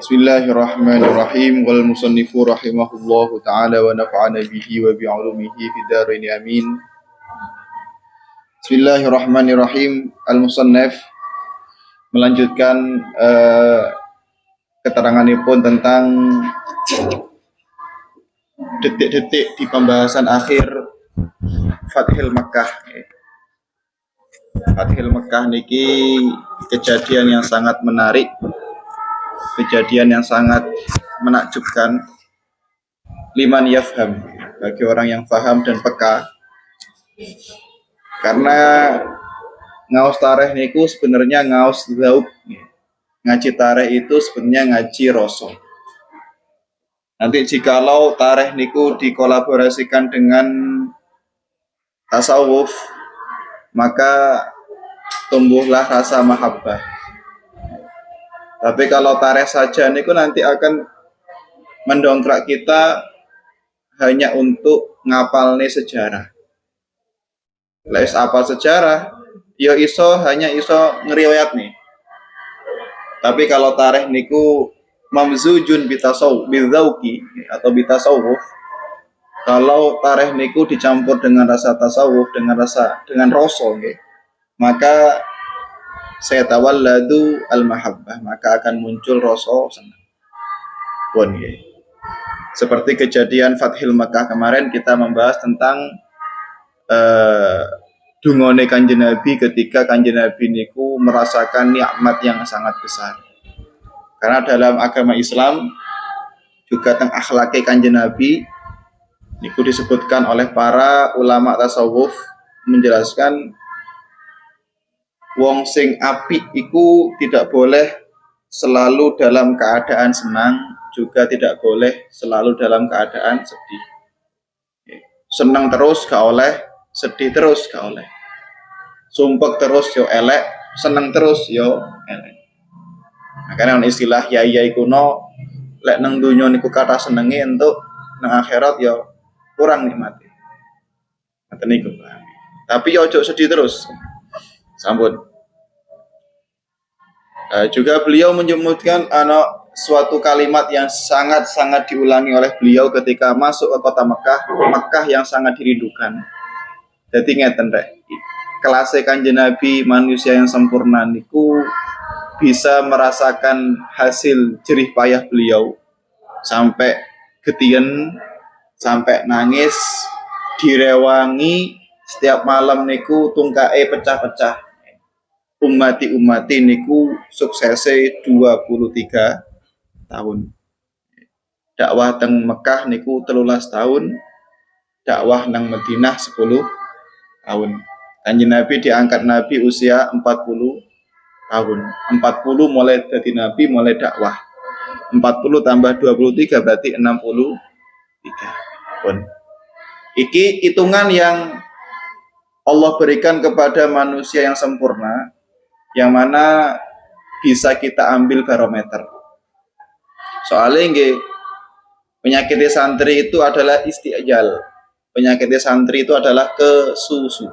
Bismillahirrahmanirrahim. Wal musannifu rahimahullahu ta'ala wa nafa'ana bihi wa bi'ulumihi fid dharain amin. Bismillahirrahmanirrahim. Al-musannif melanjutkan keteranganipun tentang detik-detik di pembahasan akhir Fathil Makkah. Fathil Makkah niki kejadian yang sangat menarik, kejadian yang sangat menakjubkan liman yafham, bagi orang yang paham dan peka. Karena ngaos tarikh niku sebenarnya ngaos zauk. Ngaji tarikh itu sebenarnya ngaji rasa. Nanti jikalau tarikh niku dikolaborasikan dengan tasawuf, maka tumbuhlah rasa mahabbah. Tapi kalau tarikh saja niku nanti akan mendongkrak kita hanya untuk ngapalne sejarah. Les apa sejarah? Yo hanya iso ngeriwayat nih. Tapi kalau tarikh niku mamzujun bitasawuf, bidzauqi atau bitasawuf. Kalau tarikh niku dicampur dengan rasa tasawuf, dengan rasa okay, maka saya tawalladu al-mahabbah, maka akan muncul rasa senang. Pun ya. Seperti kejadian Fathil Makkah kemarin kita membahas tentang dungone Kanjeng Nabi ketika Kanjeng Nabi niku merasakan nikmat yang sangat besar. Karena dalam agama Islam juga tentang akhlake Kanjeng Nabi niku disebutkan oleh para ulama tasawuf menjelaskan wong sing apik iku tidak boleh selalu dalam keadaan senang, juga tidak boleh selalu dalam keadaan sedih. Senang terus gak oleh, sedih terus gak oleh. Sumpek terus yo elek, seneng terus yo elek. Makanya istilah yai kuno, lek nang dunya niku kata senenge entuk nang akhirat yo kurang nikmati. Ngoten niku. Tapi yo ojo sedih terus. Sampun. Juga beliau menyebutkan suatu kalimat yang sangat-sangat diulangi oleh beliau ketika masuk ke kota Makkah yang sangat dirindukan. Jadi ngeten rek, kelasé Kanjeng Nabi manusia yang sempurna niku bisa merasakan hasil jerih payah beliau sampai getien, sampai nangis, direwangi setiap malam niku tungkae pecah-pecah. Umati niku suksese 23 tahun. Dakwah teng Mekah niku 13 tahun, dakwah nang Madinah 10 tahun. Kanjeng Nabi diangkat Nabi usia 40 tahun. 40 mulai jadi Nabi, mulai dakwah. 40 tambah 23 berarti 63 pun. Iki hitungan yang Allah berikan kepada manusia yang sempurna, yang mana bisa kita ambil barometer. Soalnya nggih, penyakit santri itu adalah isti'jal. Penyakit santri itu adalah kesusu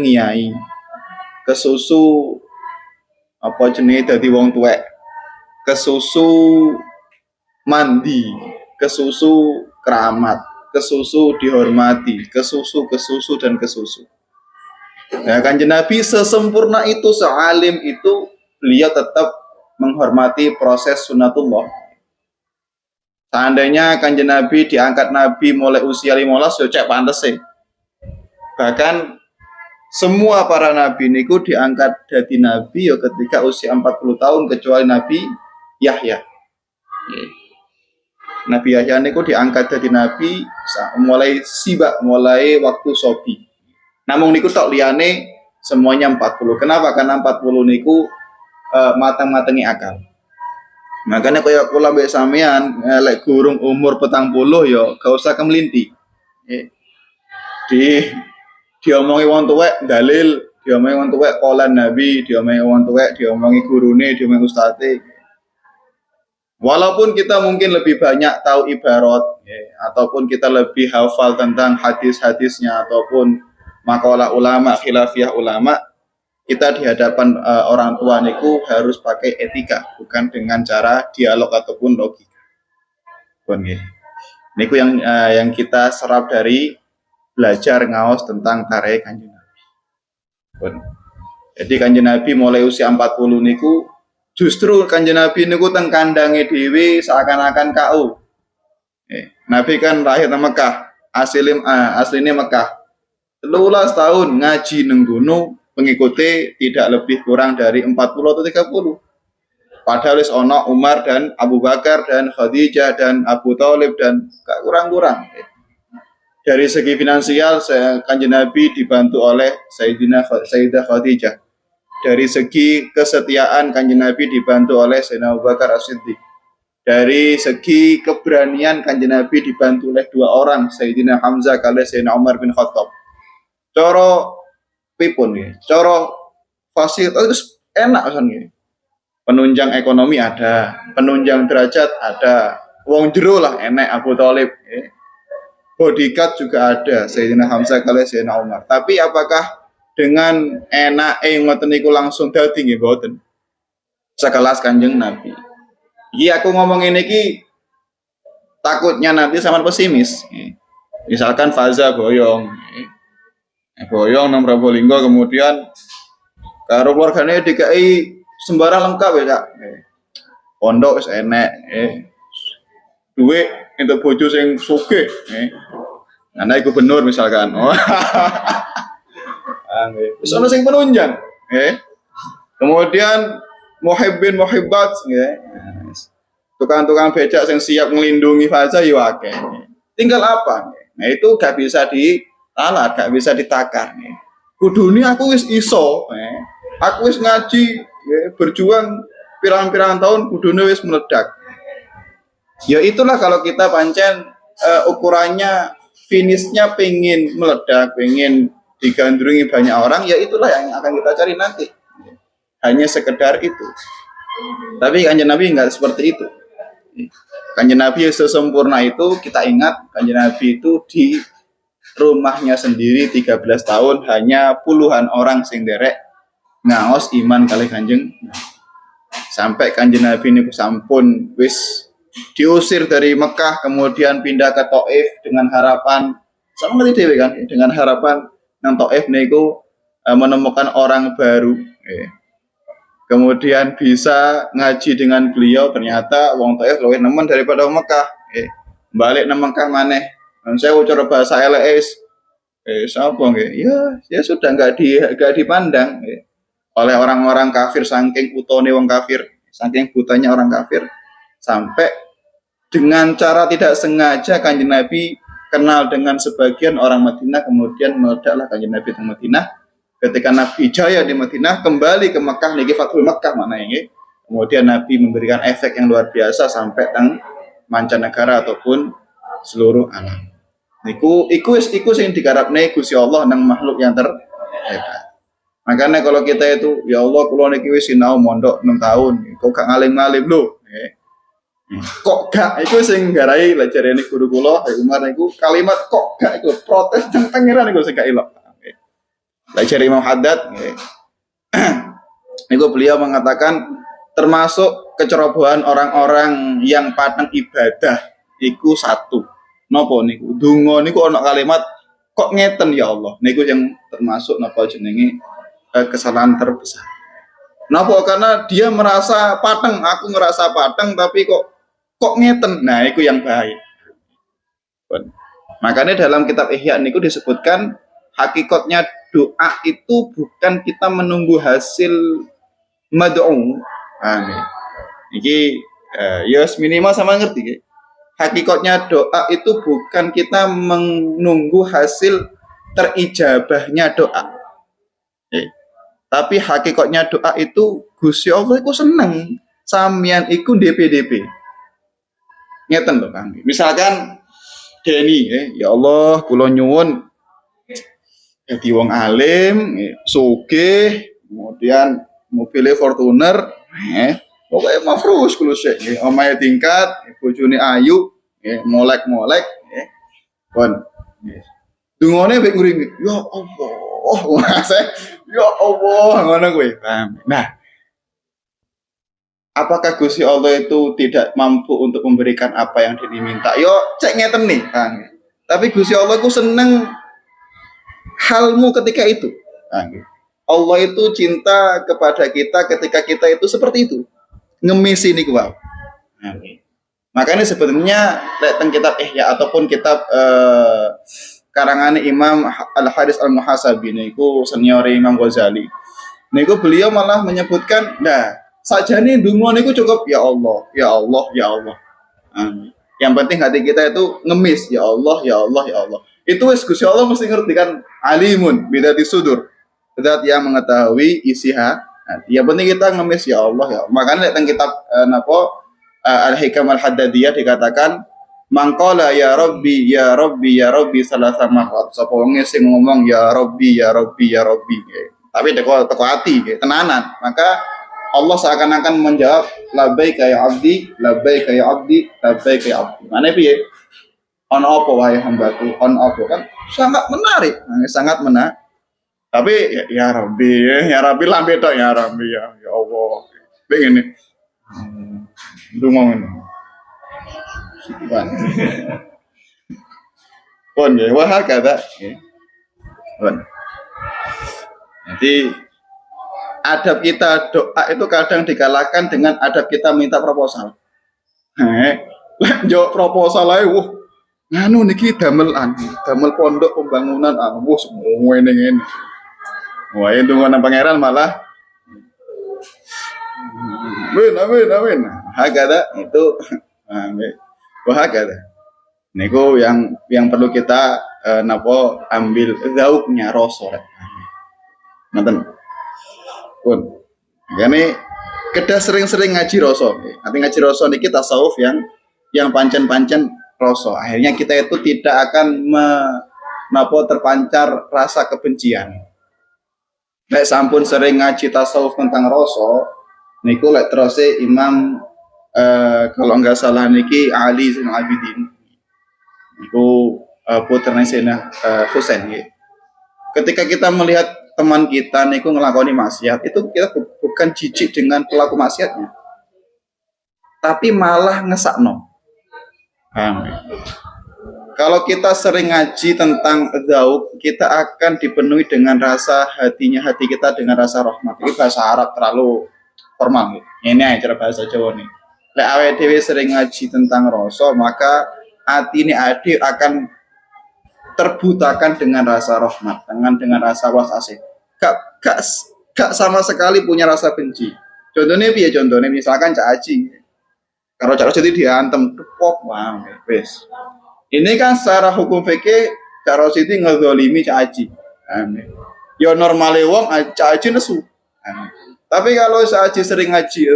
ngiyai, kesusu apa jenenge dadi wong tuwek, kesusu mandi, kesusu keramat, kesusu dihormati, kesusu dan kesusu. Nah, Kanjeng Nabi sesempurna itu, sealim itu, beliau tetap menghormati proses sunatullah. Seandainya Kanjeng Nabi diangkat Nabi mulai usia 15, ya cek pantes sih. Bahkan semua para nabi niku diangkat jadi nabi ya ketika usia 40 tahun kecuali Nabi Yahya. Nabi Yahya niku diangkat jadi nabi mulai mulai waktu sobi. Namun niku tok liyane semuanya 40. Kenapa? Karena 40 niku matang-matangi akal. Makanya kaya kula mbek sampean lek gurung umur 40 ya gak usah kemelinti. Diomongi wong tuwek dalil, diomongi wong tuwek qolan Nabi, diomongi wong tuwek, diomongi gurune, diomongi ustate. Walaupun kita mungkin lebih banyak tahu ibarat, ataupun kita lebih hafal tentang hadis-hadisnya, ataupun makalah ulama, khilafiyah ulama, kita di hadapan orang tua niku harus pakai etika, bukan dengan cara dialog ataupun logika. Pun nggih. Niku yang kita serap dari belajar ngaos tentang tarehe Kanjeng Nabi. Pun. Jadi Kanjeng Nabi mulai usia 40 niku justru Kanjeng Nabi niku teng kandange dhewe seakan-akan KO. Nabi kan lahir di Mekah, aslinya Mekah. 13 tahun ngaji neng gunung, pengikuti tidak lebih kurang dari 40 atau 30. Padahal ono Umar dan Abu Bakar dan Khadijah dan Abu Thalib dan gak kurang-kurang. Dari segi finansial, Kanjeng Nabi dibantu oleh Sayyidah Khadijah. Dari segi kesetiaan, Kanjeng Nabi dibantu oleh Sayyidina Abu Bakar As-Siddiq. Dari segi keberanian, Kanjeng Nabi dibantu oleh 2 orang, Sayyidina Hamzah kali Sayyidina Umar bin Khattab. Coro pipun ya, coro fasilitas enak misalnya. Penunjang ekonomi ada, penunjang derajat ada, wong jero lah enek Abu Thalib. Bodyguard juga ada, Sayyidina Hamzah kali Sayyidina Umar. Tapi apakah dengan enak ngoten niku langsung dadi nggih mboten? Sekelas Kanjeng Nabi. Iya aku ngomong ini ki takutnya nanti sama pesimis. Misalkan Faza boyong, boyong nang Probolinggo kemudian karo keluargane DKI sembarang lengkap ya Kak. Pondok wis enek, duit untuk bojo sing sugih, anak gubernur misalkan. Wis ana sing penunjang, kemudian muhibbin muhibbat, tukang-tukang becak yang siap melindungi Faza ya akeh. Tinggal apa? Nah itu gak bisa ditalat, gak bisa ditakar. Kudune aku wis iso, aku wis ngaji, berjuang pirang-pirang tahun, kudune wis meledak. Ya itulah kalau kita pancen ukurannya finishnya pengen meledak, pengen digandrungi banyak orang, ya itulah yang akan kita cari nanti. Hanya sekedar itu. Tapi Kanjeng Nabi enggak seperti itu. Kanjeng Nabi sesempurna itu, kita ingat Kanjeng Nabi itu di rumahnya sendiri 13 tahun hanya puluhan orang sing derek ngaos iman kali Kanjeng. Sampai Kanjeng Nabi niku sampun wis diusir dari Mekah kemudian pindah ke Thaif dengan harapan sama ngerti dhewe kan, dengan harapan nang Thaif niku menemukan orang baru. Kemudian bisa ngaji dengan beliau, ternyata wong Thaif luwih nemen daripada wong Mekah. Balik nang Mekah maneh. Saya ucara bahasa LS. Sapa nggih? Ya sudah enggak dipandang oleh orang-orang kafir, saking utone wong kafir, saking butanya orang kafir. Sampai dengan cara tidak sengaja Kanjeng Nabi kenal dengan sebagian orang Madinah, kemudian meledaklah Kanjeng Nabi di Madinah. Ketika Nabi jaya di Madinah, kembali ke Mekah niki Fathul Mekah mana ini. Kemudian Nabi memberikan efek yang luar biasa sampai teng mancanegara ataupun seluruh alam. Iku sing digarapne Gusti Allah nang makhluk yang terhebat. Makanya kalau kita itu, ya Allah kula niki wis sinau mondok 6 tahun, kok gak ngalim-ngalim lho. Kok gak iku sing garai lajarene guru kula Umar niku kalimat kok gak iku protes teng pangeran niku sing gak elok. Lajar Imam Haddad niku beliau mengatakan termasuk kecerobohan orang-orang yang pateng ibadah iku satu. Napa niku? Donga niku ana kalimat kok ngeten ya Allah. Niku yang termasuk napa jenenge kesalahan terbesar. Napa? Karena dia merasa pateng, aku ngerasa pateng tapi kok ngeten. Nah, itu yang bahaya. Makanya dalam kitab Ihya niku disebutkan hakikatnya doa itu bukan kita menunggu hasil mad'u. Iki ya minimal sama ngerti ya. Hakikatnya doa itu bukan kita menunggu hasil terijabahnya doa. Tapi hakikatnya doa itu Gusti Allah iku seneng samian iku DP. Ngeten lho Kang. Misalkan Deni ya Allah kula nyuwun jadi wong alim, sugih, kemudian mobilnya Fortuner, pokoknya mafrus kulo sik, omahe tingkat, bojone ayu, molek-molek, kon. Dungane mek ngringi, ya Allah, Saya ya Allah ngono kuwi. Nah, apakah Gusti Allah itu tidak mampu untuk memberikan apa yang diminta? Yo cek ngeten nih, kan. Tapi Gusti Allah itu seneng halmu ketika itu. Kan. Allah itu cinta kepada kita ketika kita itu seperti itu. Ngemisi niku wae. Makanya sebenarnya teng kitab Ihya ataupun kitab karangan Imam Al-Haris Al-Muhasabi niku senior Imam Ghazali. Niku beliau malah menyebutkan, nah sajane ndonga niku cukup ya Allah, ya Allah, ya Allah. Amin. Yang penting hati kita itu ngemis ya Allah, ya Allah, ya Allah. Itu wis Gusti Allah mesti ngerti kan alimun bidati sudur. Zat yang mengetahui isi hati. Yang penting kita ngemis ya Allah ya. Makanya teng kitab napa Al-Hikam Al-Haddadiyah dikatakan mangkola ya Rabbi ya Rabbi ya Rabbi salah sama sapa wong sing ngomong ya Rabbi ya Rabbi ya Rabbi tapi teko hati tenanan maka Allah seakan-akan menjawab labbaika ya abdi labbaika ya abdi labbaika ya abdi mana piye on apa wahai hambaku on apa kan sangat menarik sangat menarik tapi ya Rabbi lambe tok ya Rabbi ya Allah begini ngomong pun ya wah kata pun jadi adab kita doa itu kadang dikalahkan dengan adab kita minta proposal jawab proposal aja nganu niki damel pondok pembangunan semua ini wah itu nang pangeran malah amin hakada itu hakada niku yang perlu kita napa ambil zauknya rasa ngoten pun ini kedah sering-sering ngaji rasa nanti ngaji rasa niki tasawuf yang pancen-pancen rasa akhirnya kita itu tidak akan terpancar rasa kebencian nek sampun sering ngaji tasawuf tentang rasa niku lek terus Imam kalau nggak salah niki Ali Zainal Abidin niku putrane Sayyidina Husain ya. Ketika kita melihat teman kita niku ngelakoni maksiat itu kita bukan jijik dengan pelaku maksiatnya tapi malah ngesakno. Kalau kita sering ngaji tentang zauk kita akan dipenuhi dengan rasa hati kita dengan rasa rahmat. Ini bahasa Arab terlalu formal ini aja cara bahasa Jawa nih lek awake dhewe sering ngaji tentang rasa maka hati ini ade akan terbutakan dengan rasa rahmat dengan rasa welas asih gak sama sekali punya rasa benci contohnya piye contohnya misalkan Cak Haji kalau Cak Haji itu diantem tepok wah wis ini kan secara hukum fikih Cak Haji itu ngezolimi Cak Haji ya normale wong Cak Haji nesu tapi kalau Haji sering ngaji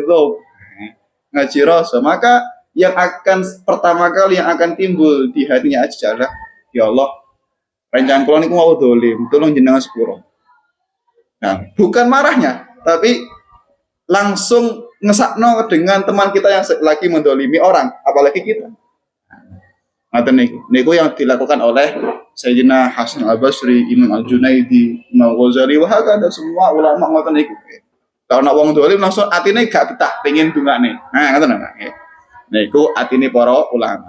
ngaji rasa maka yang akan pertama kali yang akan timbul di hatinya Haji adalah ya Allah rencana kula niku mau dolim tolong jenengan sepuro. Nah bukan marahnya tapi langsung ngesakno dengan teman kita yang lagi mendolimi orang apalagi kita. Ngaten niku yang dilakukan oleh Sayyidina Hasan Al-Basri, Imam Al-Junaidi, Imam Ghazali wah ada semua ulama ngoten niku. Kalau nak wong dolim langsung atine gak betah pengen dungane. Nah, ngoten nggih. Niku atine para ulama.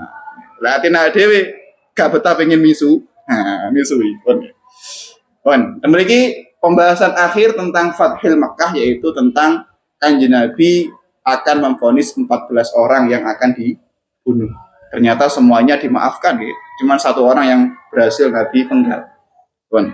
Lah atine dhewe gak betah pengen misu. Nah, misui. Pun mriki pembahasan akhir tentang Fathil Makkah yaitu tentang Kanjeng Nabi akan memvonis 14 orang yang akan dibunuh. Ternyata semuanya dimaafkan gitu. Cuman satu orang yang berhasil Nabi penggal. Pun.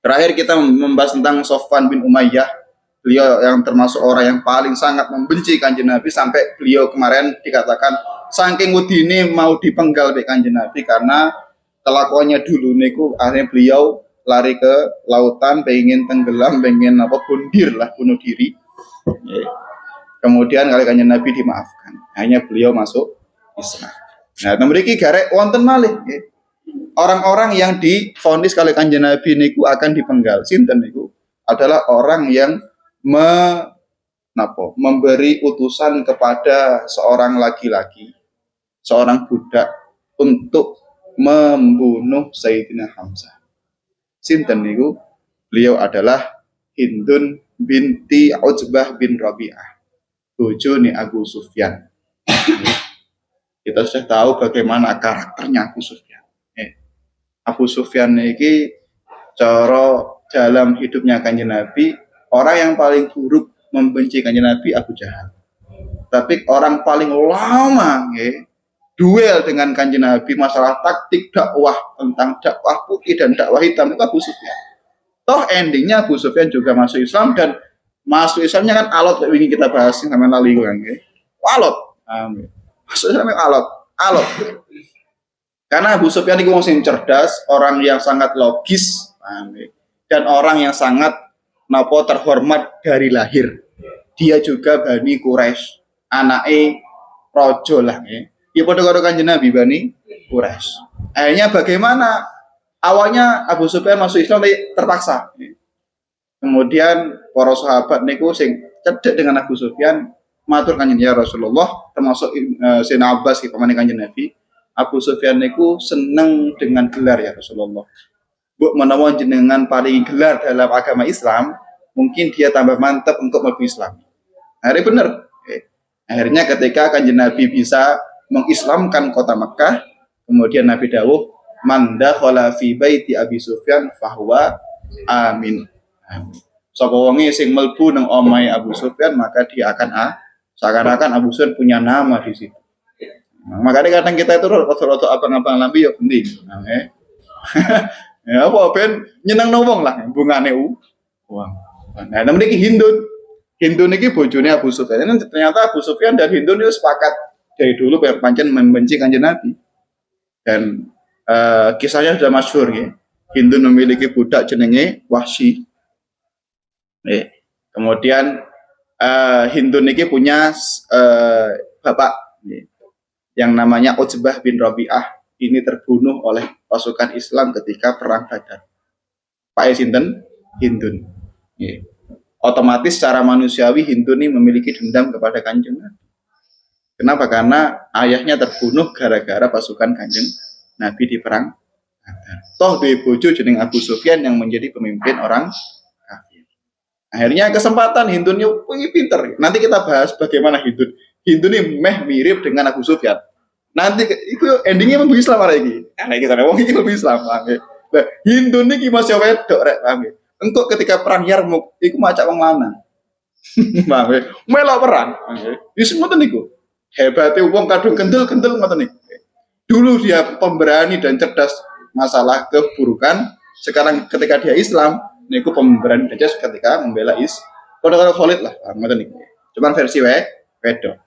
Terakhir kita membahas tentang Sofwan bin Umayyah. Beliau yang termasuk orang yang paling sangat membenci Kanjeng Nabi sampai beliau kemarin dikatakan saking wedine mau dipenggal oleh Kanjeng Nabi karena kelakuannya dulu niku akhirnya beliau lari ke lautan pengen tenggelam pengen bunuh diri. Kemudian kali Kanjeng Nabi dimaafkan. Akhirnya beliau masuk Islam. Nah, mriki garek wonten malih orang-orang yang divonis kali Kanjeng Nabi niku akan dipenggal. Sinten niku? Adalah orang yang memberi utusan kepada seorang laki-laki, seorang budak untuk membunuh Sayyidina Hamzah. Sinten niku? Beliau adalah Hindun binti Utbah bin Rabi'ah, bojone Abu Sufyan. Kita sudah tahu bagaimana karakternya Abu Sufyan. Abu Sufyan ini cara dalam hidupnya Kanjeng Nabi, orang yang paling buruk membenci Kanjeng Nabi Abu Jahal. Tapi orang paling lama duel dengan Kanjeng Nabi masalah taktik dakwah tentang dakwah putih dan dakwah hitam itu Abu Sufyan. Toh endingnya Abu Sufyan juga masuk Islam, dan masuk Islamnya kan alot kayak ingin kita bahas sama lali kan alot. Masuk Islamnya alot. Karena Abu Sufyan itu orang yang cerdas, orang yang sangat logis, dan orang yang sangat terhormat dari lahir. Dia juga Bani Quraisy, anake rojo lah ya pada karo Kanjeng Nabi Bani Quraisy. Akhirnya bagaimana? Awalnya Abu Sufyan masuk Islam tapi terpaksa. Kemudian para sahabat niku sing cedek dengan Abu Sufyan matur Kanjeng ya Rasulullah, termasuk Sayyidina Abbas pamane Kanjeng Nabi. Abu Sufyan niku seneng dengan gelar ya Rasulullah. Bu menawa jenengan paling gelar dalam agama Islam, mungkin dia tambah mantap untuk mlebu Islam. Akhirnya benar. Akhirnya ketika Kanjeng Nabi bisa mengislamkan kota Mekah, kemudian Nabi dawuh, "Man dakhala fi baiti Abi Sufyan fahuwa amin." Sapa wonge sing mlebu nang omahe Abu Sufyan, maka dia akan seakan-akan Abu Sufyan punya nama di situ. Makanya kadang kita itu rada-rada abang-abang lambi ya penting. Ya apa ben nyenengno wong lah bungane uang. Nah, namanya Hindun. Hindun ini bojone Abu Sufyan. Dan ternyata Abu Sufyan dan Hindun itu sepakat dari dulu pancen membenci Kanjeng Nabi. Dan kisahnya sudah masyhur ya. Hindun memiliki budak jenenge Wahsy. Kemudian Hindun ini punya bapak yang namanya Utbah bin Rabi'ah. Ini terbunuh oleh pasukan Islam ketika perang Badar. Pak sinten? Hindun. Otomatis secara manusiawi Hindun ini memiliki dendam kepada Kanjeng Nabi. Kenapa? Karena ayahnya terbunuh gara-gara pasukan Kanjeng Nabi di perang Badar. Toh duwe bojo jeneng Abu Sufyan yang menjadi pemimpin orang kafir. Akhirnya kesempatan Hindun ini pinter. Nanti kita bahas bagaimana Hindun. Hindun ini mirip dengan Abu Sufyan. Nanti itu endingnya membu Islam lagi. Nah, kita wong iki membu Islam. Nah, Hindun ini masih wedok rek, paham. Engkau ketika perang Yarmuk, iku macak wong lanang. Paham. Melok perang. Wis ngoten niku. Hebate wong kadung kendel-kendel ngoten niku. Dulu dia pemberani dan cerdas masalah keburukan, sekarang ketika dia Islam, niku pemberani dan cerdas ketika membela Kode-kode solid lah, ngoten niku. Cuman versi wedok.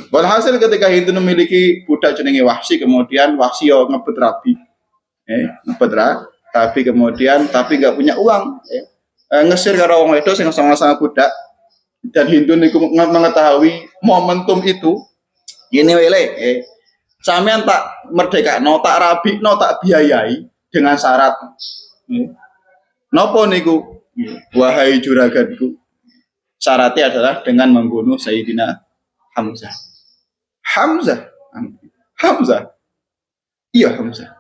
Walhasil ketika itu memiliki budak jenenge Wahsy, kemudian Wahsy yo ngebet Rabi. Ngebet Rabi kemudian tapi nggak punya uang. Ngesir karo wong wedok sing sama-sama budak. Dan Hindu niku mengetahui momentum itu. Ini wele, sampean tak merdekakno, tak rabikno, tak biayai dengan syarat. Nopo niku? Wahai juraganku. Syaratnya adalah dengan membunuh Sayyidina Hamzah. Iya Hamzah.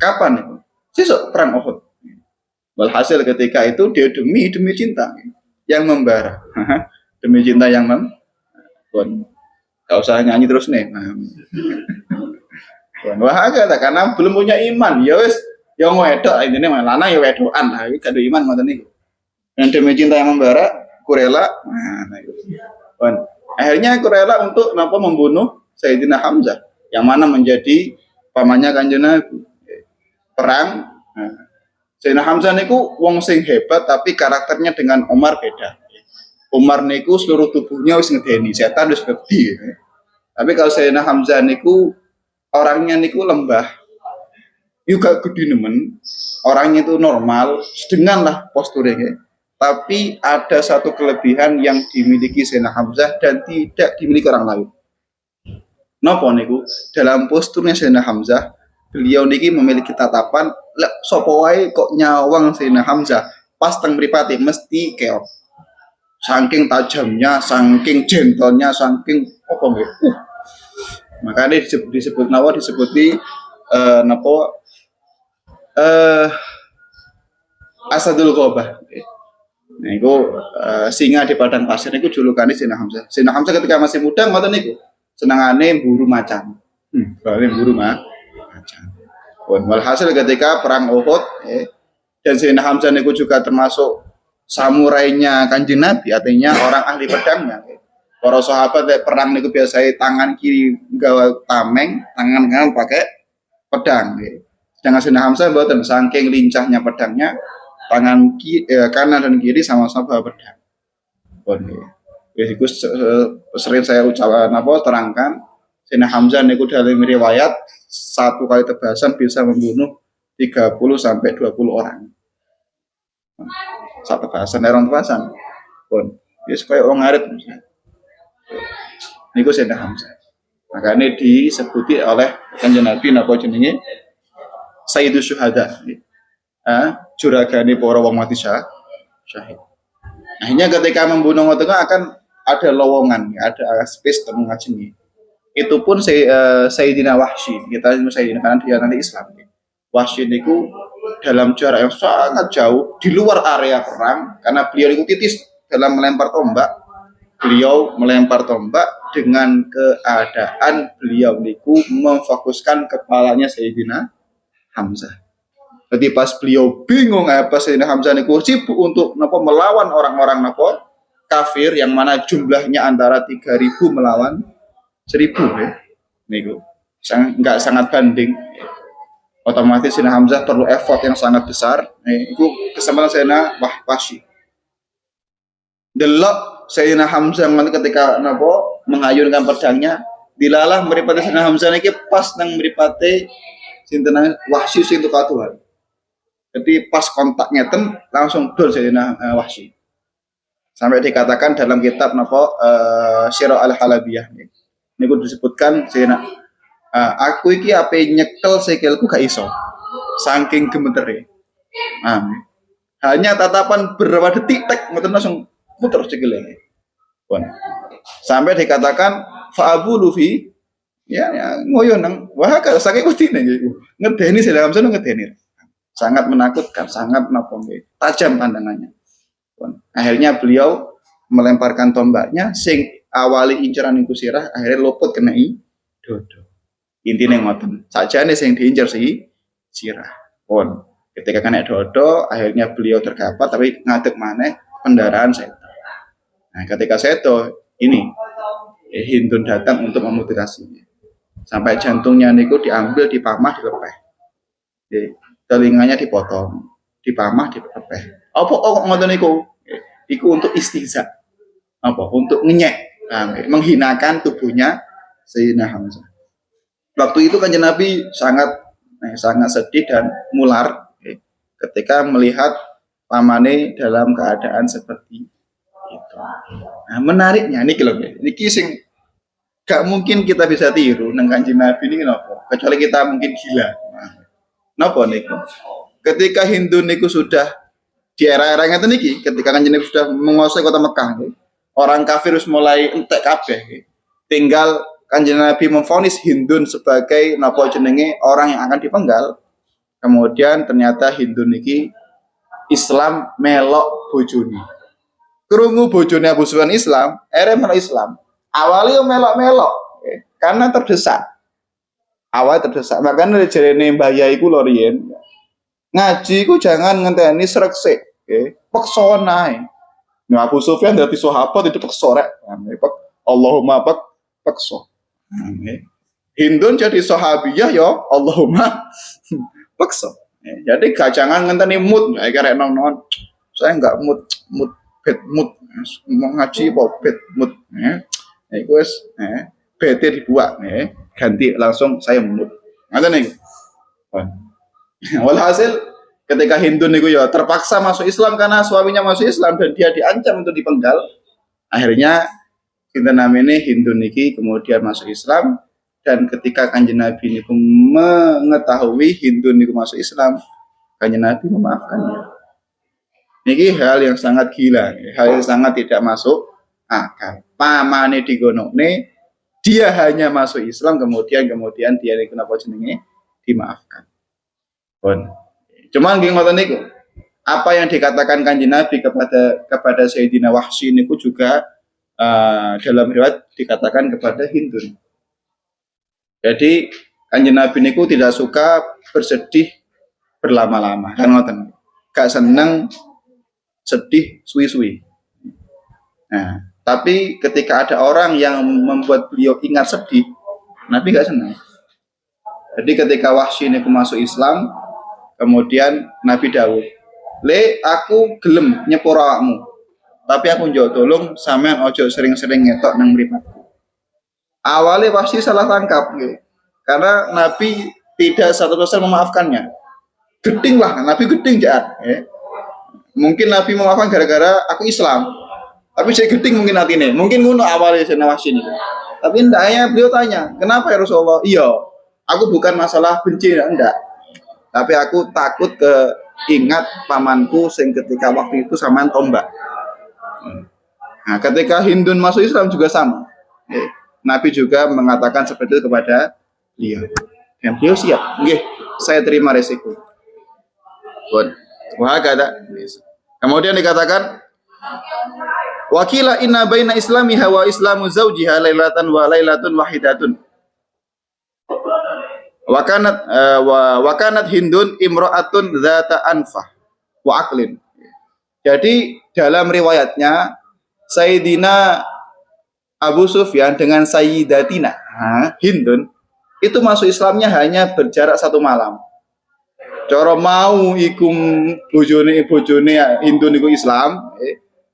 Kapan itu? Sesuk perang Uhud. Walhasil ketika itu dia demi cinta yang membara. Demi cinta yang gak usah nyanyi terus nih. Wah agak karena belum punya iman. Ya wis, yang wedok intine lanang ya wedokan lah, iki gak ada iman ngoten niku. Yang demi cinta yang membara, kurela. Nah itu. Akhirnya aku rela untuk membunuh Sayyidina Hamzah yang mana menjadi pamannya Kanjeng Nabi. Perang. Sayyidina Hamzah niku wong sing hebat tapi karakternya dengan Umar beda. Umar niku seluruh tubuhnya wis ngedeni, setan wis wedi. Tapi kalau Sayyidina Hamzah niku orangnya niku lembah. Juga gede nemen. Orangnya itu normal, sedengan lah posturnya. Tapi ada satu kelebihan yang dimiliki Sayyidina Hamzah dan tidak dimiliki orang lain. Napa niku? Dalam posturnya Sayyidina Hamzah, beliau niki memiliki tatapan, lek sapa wae kok nyawang Sayyidina Hamzah, pas teng mripate mesti keok. Saking tajamnya, saking gentlenya, saking apa nggih? Makanya disebuti Asadul Ghobah. Nah, itu singa di padang pasir itu julukannya Sayyidina Hamzah. Sayyidina Hamzah ketika masih muda ngoten niku senengane buru macan. Buru macan. Walhasil ketika perang Uhud, dan Sayyidina Hamzah niku juga termasuk samurainya Kanjeng Nabi, artinya orang ahli pedangnya. Para sahabat perang niku biasanya tangan kiri gawa tameng, tangan kanan pakai pedang. Sedangkan Sayyidina Hamzah mboten, saking lincahnya pedangnya, tangan kanan dan kiri sama-sama bawa pedang. Itu sering saya ucapkan terangkan. Sayyidina Hamzah niku dalam riwayat satu kali tebasan bisa membunuh 30 sampai 20 orang. Satu tebasan, tebasan. Ini supaya orang ngarit. Niku Sayyidina Hamzah. Makanya disebuti oleh Kanjeng Nabi napa jenenge Sayyidus Syuhada. Juragane para wong mati syahid. Akhirnya ketika membunuh ngoten akan ada lowongan, ada space temu ngajenge. Itu pun Sayyidina Wahsy, kita Sayyidina karena dia nanti Islam. Wahsy niku dalam jarak yang sangat jauh di luar area perang karena beliau niku titis dalam melempar tombak. Beliau melempar tombak dengan keadaan beliau niku memfokuskan kepalanya Sayyidina Hamzah. Jadi pas beliau bingung apa Sayyidina Hamzah niku sibuk untuk melawan orang-orang kafir yang mana jumlahnya antara 3.000 melawan 1.000 niku. Sangat banding. Otomatis Sayyidina Hamzah perlu effort yang sangat besar. Itu kesempatan Sayyidina Wahsy. Delok Sayyidina Hamzah ketika mengayunkan pedangnya, dilalah mripate Sayyidina Hamzah niki pas nang mripate sinten Wahsy sing tukatuhan. Jadi pas kontak ngeten langsung dol Sayyidina Wahsy. Sampai dikatakan dalam kitab Sirah Al-Halabiyah niku disebutkan Sayyidina aku iki ape nyekel sikilku gak iso. Saking gemetere. Hanya tatapan beberapa detik tek ngoten langsung puter sikile. Sampai dikatakan fa'abu lufi ya ngoyo nang wah kalau saking kudine ngedeni Sayyidina Hamzah ngedeni. Sangat menakutkan, sangat tajam pandangannya. Akhirnya beliau melemparkan tombaknya sing awali inceran iku sirah akhirnya luput kena dodo. Intine ngoten. Sakjane sing diincer sirah. Ketika kena dodo akhirnya beliau tergapar tapi ngadeg maneh kendaraan seto. Nah, ketika seto ini Hindun datang untuk memutilasinya. Sampai jantungnya niku diambil, dipamah, dilepeh. Telinganya dipotong, dipamah, dilepeh. Apa ngoten niku? Iku untuk istihza. Untuk ngenyek, menghinakan tubuhnya Sayyidina Hamzah. Waktu itu Kanjeng Nabi sangat sedih dan mular ketika melihat pamane dalam keadaan seperti itu. Nah, menariknya niki lho, niki sing gak mungkin kita bisa tiru nang Kanjeng Nabi niki napa? Kecuali kita mungkin gila. Napa niku? Ketika Hindu niku sudah di era-era ngeten niki, ketika Kanjeng Nabi sudah menguasai kota Mekah, orang kafir harus mulai entek kabeh. Tinggal Kanjeng Nabi memvonis Hindun sebagai napa jenenge orang yang akan dipenggal. Kemudian ternyata Hindu niki Islam melok bojone. Krungu bojone Abu Sufyan Islam, melok Islam. Awalnya melok-melok karena terdesak. Awal terdesak. Makanya jarene Mbah Yai ku lho riyen. Ngaji ku jangan ngenteni srek sik, peksa nae. Nah, Abu Sufyan dadi sahabat itu peksa rek. Allahumma peksa. Hindun jadi sahabiyah ya Allahumma peksa. Jadi gak jangan ngenteni mood, karek non. Saya enggak mood bad mood. Mau ngaji apa bad mood. Iku wis bete dibuat, ganti langsung saya mood. Ngoten niku. Walhasil ketika Hindu niku ya terpaksa masuk Islam karena suaminya masuk Islam dan dia diancam untuk dipenggal. Akhirnya kita namanya Hindu niki kemudian masuk Islam dan ketika Kanjeng Nabi niku mengetahui Hindu niku masuk Islam, Kanjeng Nabi memaafkannya. Niki hal yang sangat gila, hal yang sangat tidak masuk akal. Pamane digonokne, dia hanya masuk Islam kemudian dia niku napa jenenge dimaafkan. Cuman nggih ngoten niku. apa yang dikatakan Kanjeng Nabi kepada Sayyidina Wahsy niku juga dalam riwayat dikatakan kepada Hindun. Jadi Kanjeng Nabi niku tidak suka bersedih berlama-lama, kan ngoten. Gak seneng sedih suwi-suwi. Nah, tapi ketika ada orang yang membuat beliau ingat sedih, Nabi gak senang. Jadi ketika Wahsy niku masuk Islam, kemudian Nabi dawuh, "Le, aku gelem nyepuro awakmu. Tapi aku njuk tolong sampean ojo sering-sering ngetok nang mripatku." Awalnya Wahsy salah tangkap, gitu. Karena Nabi tidak 100% memaafkannya. Geding lah, Nabi geding jahat. Mungkin Nabi memaafkan gara-gara aku Islam. Tapi saya geding mungkin hati ini. Mungkin ngono awalnya saya Wahsy ini. Tapi hendaknya beliau tanya, kenapa ya Rasulullah? Iya, aku bukan masalah benci, enggak. Tapi aku takut ingat pamanku sing ketika waktu itu sampean tombak. Nah, ketika Hindun masuk Islam juga sama. Nabi juga mengatakan seperti itu kepada beliau. Dan beliau siap. Nggih, saya terima resiko. Wah, kata. Kemudian dikatakan wakila inna baina islamiha wa islamu zawjiha lailatan wa lailatun wahidatun. Wakanat Hindun imra'atun dzata anfah wa aqlin. Jadi dalam riwayatnya Sayyidina Abu Sufyan dengan Sayyidatina Hindun itu masuk Islamnya hanya berjarak 1 malam. Cara mau ikum bojone Hindun iku Islam,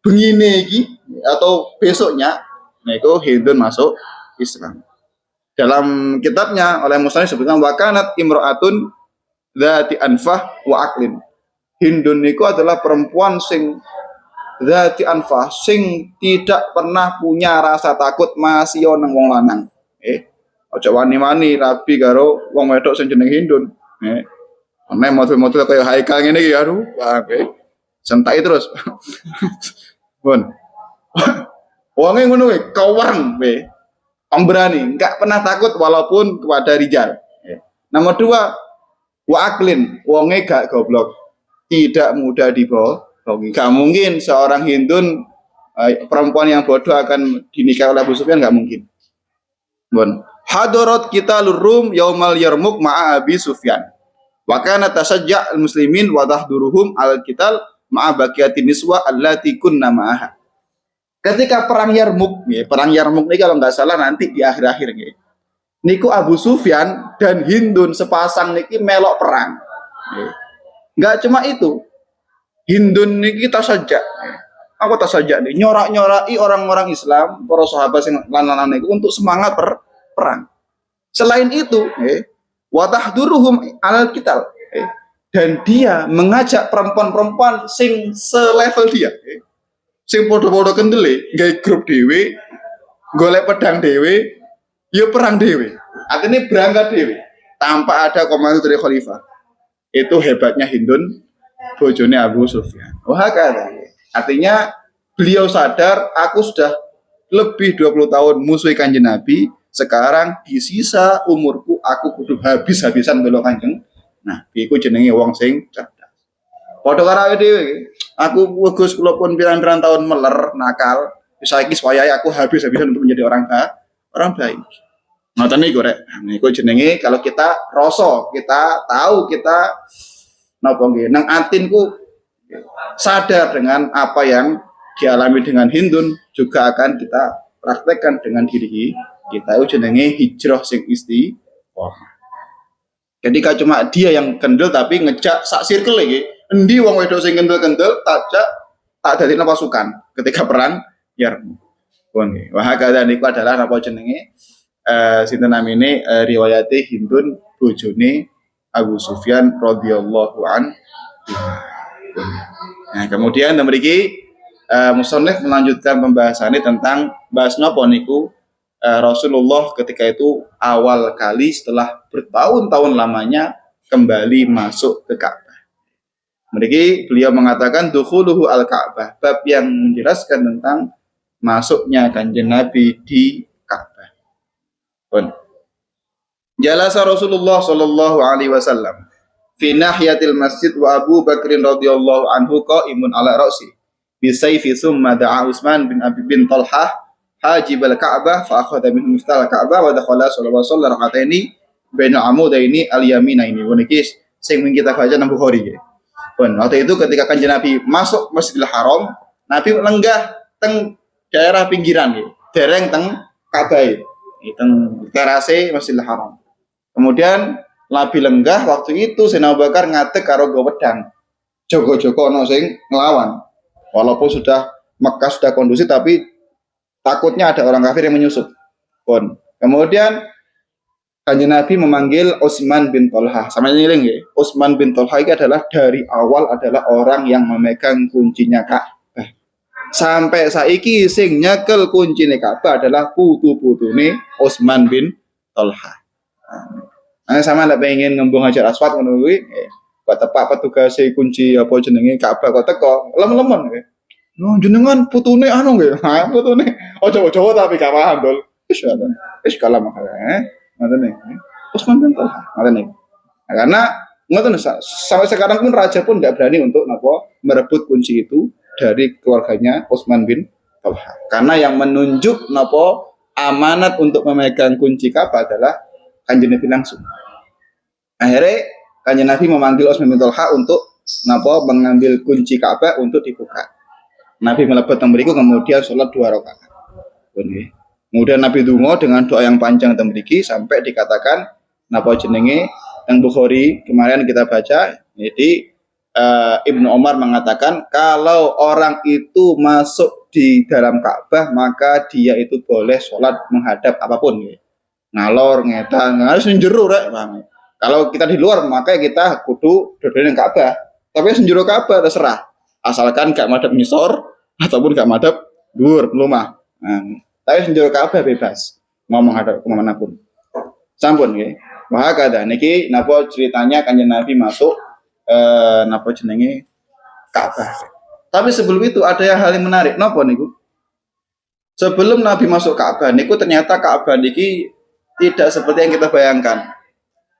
bengine iki atau besoknya niku Hindun masuk Islam. Dalam kitabnya oleh Musnad disebutkan wakanat imro'atun dzati anfah wa aqlin. Hindun niku adalah perempuan sing dzati anfah, sing tidak pernah punya rasa takut masih nang wong lanang. Aja wani-wani rabi karo wong wedok sing jeneng Hindun. Ana model-model kaya Haikal ngene iki aduh, sentai terus. Pun. Wonge ngono kuwi, kawareng we. Pemberani, enggak pernah takut walaupun kepada rijal. Nomor 2, wa aklin, wonge gak goblok. Tidak mudah dibohongi. Gak mungkin seorang Hindun perempuan yang bodoh akan dinikah oleh Abu Sufyan, gak mungkin. Bon. Hadarat kita lurum yaumal yarmuk ma'a Abi Sufyan. Wa kana tasajja' al-muslimin wa tahduruhum al-qital ma'a baqiyatin niswa allati kunna ma'aha. Ketika perang Yarmuk, perang Yarmuk ini kalau nggak salah nanti di akhir-akhir niku Abu Sufyan dan Hindun sepasang niki melok perang. Nggak cuma itu, Hindun niki tasajja. Apa tasajja nih? Nyorak-nyorai orang-orang Islam, para sahabat yang lanang niku untuk semangat perang. Selain itu, watahduruhum alal qital. Dan dia mengajak perempuan-perempuan sing selevel dia. Sing podo-podo kendele, gawe grup dhewe, golek pedang dhewe, ya perang dhewe. Artinya berangkat dhewe tanpa ada komando dari khalifah. Itu hebatnya Hindun, bojone Abu Sufyan. Wah, artinya beliau sadar aku sudah lebih 20 tahun musuhi Kanjeng Nabi, sekarang di sisa umurku aku kudu habis-habisan bela Kanjeng. Nah, iku jenenge wong sing cerdas. Padha karo dhewe. Aku Gus kula pun pirang-pirang tahun meler nakal, saiki wayahe aku habis-habisan untuk menjadi orang baik. Ngoten niku rek. Niku jenenge kalau kita rasa, kita tahu kita napa nggih nang atinku sadar dengan apa yang dialami dengan Hindun juga akan kita praktekkan dengan diri kita. Itu jenenge hijrah sing istiqomah. Jadi gak cuma dia yang kendel tapi ngejak sak circle iki. Endi wong wedok sing kendel-kendel tak dadekno pasukan ketika perang Yarmuk. Wah kada niku adalah napa jenenge sinten namine riwayate Hindun bojone Abu Sufyan radhiyallahu an. Nah, kemudian mriki musannif melanjutkan pembahasannya tentang bahas napa niku Rasulullah ketika itu awal kali setelah bertahun-tahun lamanya kembali masuk ke Ka'bah. Mriki beliau mengatakan dukhuluhu al-Ka'bah, bab yang menjelaskan tentang masuknya Kanjeng Nabi di Ka'bah. Jalasa Rasulullah sallallahu alaihi wasallam. fi nahiyatil masjid wa Abu Bakrin radhiyallahu anhu qaimun ala ra'si bi sayfi thumma da'a Utsman bin Abi bin Talhah hajib al-Ka'bah fa akhadha minhu miftah al-Ka'bah wa dakhala sallallahu alaihi wasallam rakataini bainal amudaini al-yaminaini. Niki sing kita baca nang Bukhari ya. Waktu itu ketika Kanjeng Nabi masuk Masjidil Haram, Nabi lenggah teng daerah pinggiran ya, dereng teng Ka'bah, teng terase Masjidil Haram. Kemudian Nabi lenggah waktu itu Sayyidina Abu Bakar ngadeg karo go pedang. Jogo-jogo ono sing nglawan. Walaupun sudah Mekah sudah kondusif tapi takutnya ada orang kafir yang menyusup. Kemudian Kanjeng Nabi memanggil Utsman bin Talhah. Sama ngiling ya. Utsman bin Talhah ini adalah dari awal adalah orang yang memegang kuncinya Ka'bah. Sampai saiki sing nyekel kuncine Ka'bah adalah putu-putune Utsman bin Talhah. Nah, sama ndak pengen ngembung Hajar Aswad ngono kuwi, kok tepak petugas kunci apa jenenge Ka'bah kok teko, lemon-lemon ya. No jenengan putune anu nggih. Ha putune. Oh Jawa-Jawa tapi gak paham, Dol. Wis kalah makane. Ngoten nih. Utsman bin Talhah. Ngoten nih. Nah, karena ngoten sampai sekarang pun raja pun enggak berani untuk napa merebut kunci itu dari keluarganya Utsman bin Talhah. Karena yang menunjuk napa amanat untuk memegang kunci Ka'bah adalah Kanjeng Nabi langsung. Akhirnya Kanjeng Nabi memanggil Utsman bin Talhah untuk napa mengambil kunci Ka'bah untuk dibuka. Nabi melebat teng mriku kemudian sholat 2 rakaat. Kemudian Nabi donga dengan doa yang panjang teng mriki sampai dikatakan napa jenenge yang Bukhari kemarin kita baca. Jadi Ibnu Umar mengatakan kalau orang itu masuk di dalam Ka'bah maka dia itu boleh sholat menghadap apapun ya. Ngalor ngetan harus njero rek. Kalau kita di luar maka kita kudu dodone Ka'bah. Tapi njero Ka'bah terserah. Asalkan gak madhep ngisor ataupun gak madhep dhuwur lumah. Tapi njero Ka'bah bebas mau menghadap ke mana pun. Sampun nggih. Wah kada niki napa ceritanya Kanjeng Nabi masuk napa jenenge Ka'bah. Tapi sebelum itu ada hal yang menarik. Napa niku? Sebelum Nabi masuk Ka'bah niku ternyata Ka'bah niki tidak seperti yang kita bayangkan.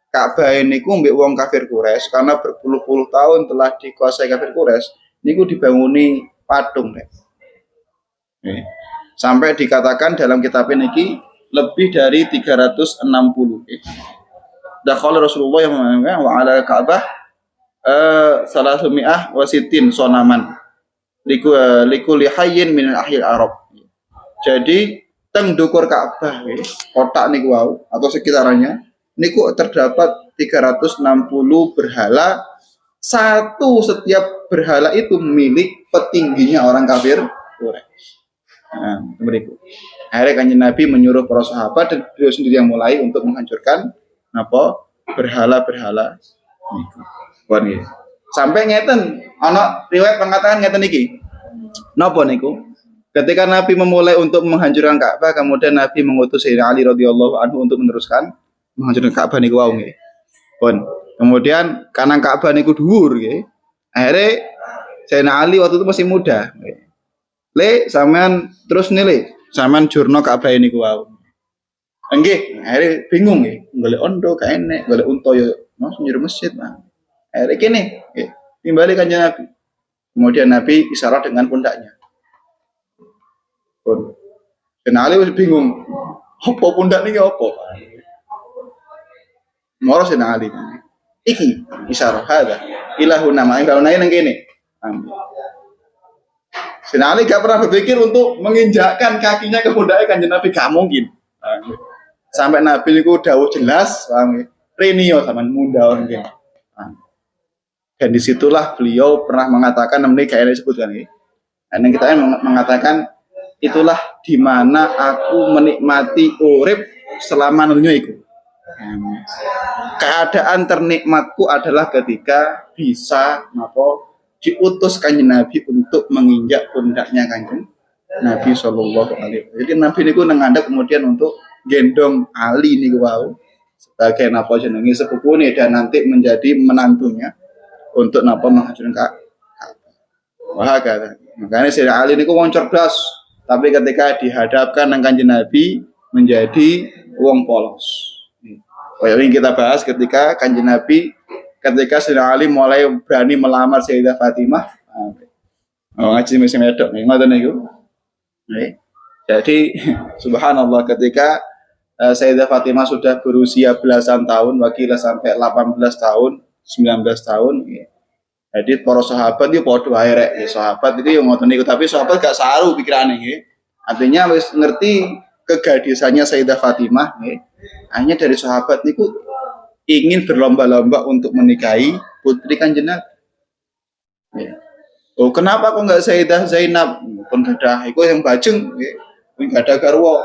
Ka'bah niku mbek wong kafir Quraisy karena berpuluh-puluh tahun telah dikuasai kafir Quraisy niku dibanguni patung nek. Sampai dikatakan dalam kitab ini lebih dari 360. Dakhala Rasulullah yang mengatakan wa ala Ka'bah salasumiyah wasitin sonaman likuli hayyin min al-ahyil Arab. Jadi teng dukur Ka'bah kotak niku wau atau sekitarannya niku terdapat 360 berhala. Setiap berhala itu milik petingginya orang kafir Quraisy. Nah, berikut. Akhirnya Kanjeng Nabi menyuruh para sahabat dan beliau sendiri yang mulai untuk menghancurkan apa berhala-berhala niku. Sampai ngeten ana riwayat mengatakan ngeten iki. Napa niku? Ketika Nabi memulai untuk menghancurkan Ka'bah, kemudian Nabi mengutus Sayyidina Ali radhiyallahu anhu untuk meneruskan menghancurkan Ka'bah niku wau nggih. Kemudian karena Ka'bah niku dhuwur nggih. Akhirnya Sayyidina Ali waktu itu masih muda. Le sampean terus nih le, sampean jurno Ka'bah niku wau. Nggih, akhirnya bingung nggih, golek ondo ka enek, golek unta yo mas njero masjid. Akhirnya kene, nggih, timbali Kanjeng Nabi. Kemudian Nabi isyarat dengan pundaknya. Sayyidina Ali wis bingung. Apa pundak niki apa? Moro Sayyidina Ali. Iki isyarat hada ilahu nama kalau naik nang kene. Sayyidina Ali gak pernah berpikir untuk menginjakkan kakinya ke pundaknya Kanjeng Nabi, gak mungkin. Sampai Nabi niku dawuh jelas, Renio sama munda mungkin. Dan disitulah beliau pernah mengatakan namanya kayak disebutkan ini. Dan kita mengatakan itulah di mana aku menikmati urip selama dunia itu. Keadaan ternikmatku adalah ketika bisa diutus Kanjeng Nabi untuk menginjak pundaknya Kanjeng Nabi sallallahu alaihi wasallam. Jadi Nabi niku nangandhap kemudian untuk gendong Ali niku wau sebagai napa jenenge sepupune dan nanti menjadi menantunya untuk napa menghancurkan Ka'bah. Wah kata. Makanya Sayyidina Ali niku wong cerdas, tapi ketika dihadapkan dengan Kanjeng Nabi menjadi wong polos. Kayak yang kita bahas ketika Kanjeng Nabi ketika Sayyidina Ali mulai berani melamar Sayyidah Fatimah. Ngaji mesin medok nih, ngoten niku. Jadi subhanallah ketika Sayyidah Fatimah sudah berusia belasan tahun, wakilah sampai 18 tahun, 19 tahun. Jadi para sahabat itu podo ae rek, sahabat itu yang ngoten niku, tapi sahabat gak saru pikirane nggih. Artinya wis ngerti kegadisannya Sayyidah Fatimah nggih. Hanya dari sahabat niku ingin berlomba-lomba untuk menikahi putri Kanjeng Nabi. Oh, kenapa kok enggak Sayyidah Zainab? Pun gadah iku yang bajeng nggih. Pun gadah garwa.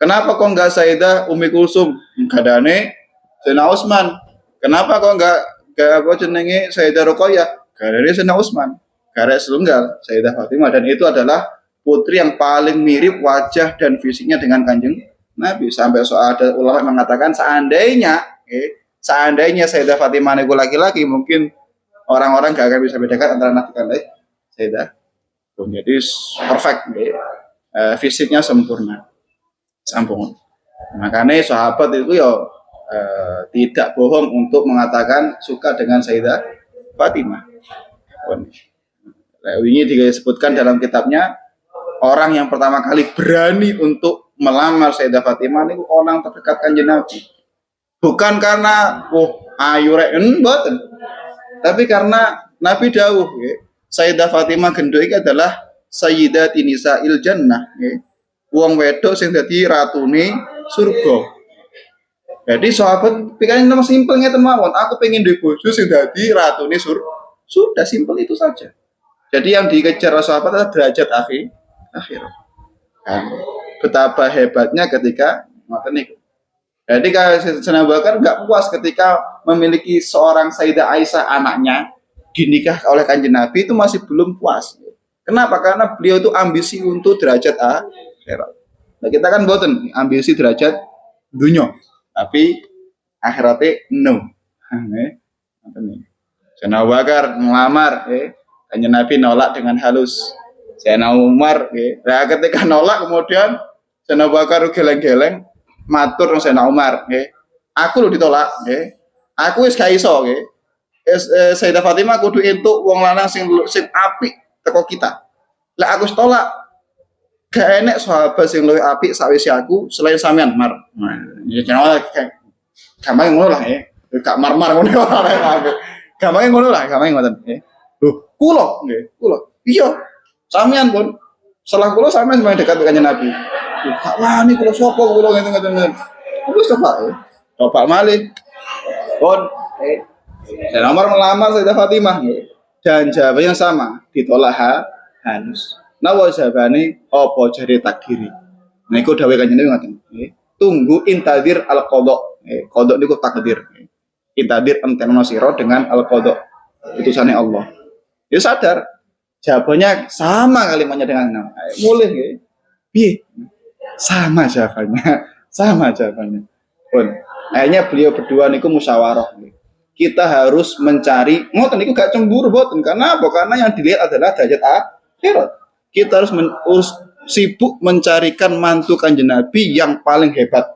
Kenapa kok enggak Sayyidah Ummi Kulsum? Gadane Sayyidina Utsman. Kenapa kok enggak apa jenenge Sayyidah Ruqayyah? Gadane Sayyidina Utsman. Garek selunggal Sayyidah Fatimah, dan itu adalah putri yang paling mirip wajah dan fisiknya dengan Kanjeng Nabi. Sampai soal ada ulama yang mengatakan seandainya Sayyidah Fatimah itu laki-laki, mungkin orang-orang gak akan bisa bedakan antara Nabi dan Sayyidah. Jadi perfect, fisiknya sempurna. Sampun. Makanya sahabat itu ya tidak bohong untuk mengatakan suka dengan Sayyidah Fatimah. Ini disebutkan dalam kitabnya, orang yang pertama kali berani untuk melamar Sayyidah Fatimah itu orang terdekat Kanjeng Nabi. Bukan karena ayu rek mboten. Tapi karena Nabi dawuh Sayyidah Fatimah gendho iki adalah Sayyidati Nisa'il Jannah, wong wedok sing dadi ratune surga. Jadi sahabat pikirannya nomor simpel ngeten mawon, aku pengen duwe bojo sing dadi ratune surga. Sudah simpel itu saja. Jadi yang dikejar sahabat adalah derajat akhirat. Betapa hebatnya ketika ngoten niku. Jadi kalau Sayyidina Abu Bakar nggak puas ketika memiliki seorang Sayyidah Aisyah anaknya dinikah oleh Kanjeng Nabi, itu masih belum puas. Kenapa? Karena beliau itu ambisi untuk derajat akhirat. Nah, kita kan boten ambisi derajat dunia, tapi akhiratnya no. Sayyidina Abu Bakar melamar, Kanjeng Nabi nolak dengan halus. Sayyidina Umar, nah ketika nolak kemudian Sayyidina Abu Bakar geleng-geleng matur nang Sayyidina Umar, aku lho ditolak, aku wis gak iso, Sayyidah Fatimah kudu entuk wong lanang sing apik teko kita. Lah aku tolak, gak enek sahabat sing luwih apik sakwise aku selain sampean, Mar. Nah, ya jenenge gampang ngono lah, gak mar-mar ngono ora. Gampang ngono lah, gampang ngoten, Loh, kula nggih, kula. Iya, sampean pun. Setelah kula sampean semakin dekat dengan Nabi. Kak wani kula sapa kula ngeten-ngeten. Wis coba malih. Pun dan Umar melamar Sayyidah Fatimah dan jawabannya sama, ditolak halus. Nawa jawabane apa jare takdiri. Niku dawuh Kanjeng Nabi ngoten. Tunggu intadir al-qadha. Qadha niku takdir. Intadir entenono sira dengan al-qadha. Putusane Allah. Ya sadar, jawabannya sama kalimatnya dengan nama. Mulih nggih. Piye? Sama jawabannya. Pun akhirnya beliau berdua niku musyawarah. Kita harus mencari, ngoten niku gak cemburu boten, karena apa? Karena yang dilihat adalah derajat akhirat. Kita harus sibuk mencarikan mantu Kanjeng Nabi yang paling hebat.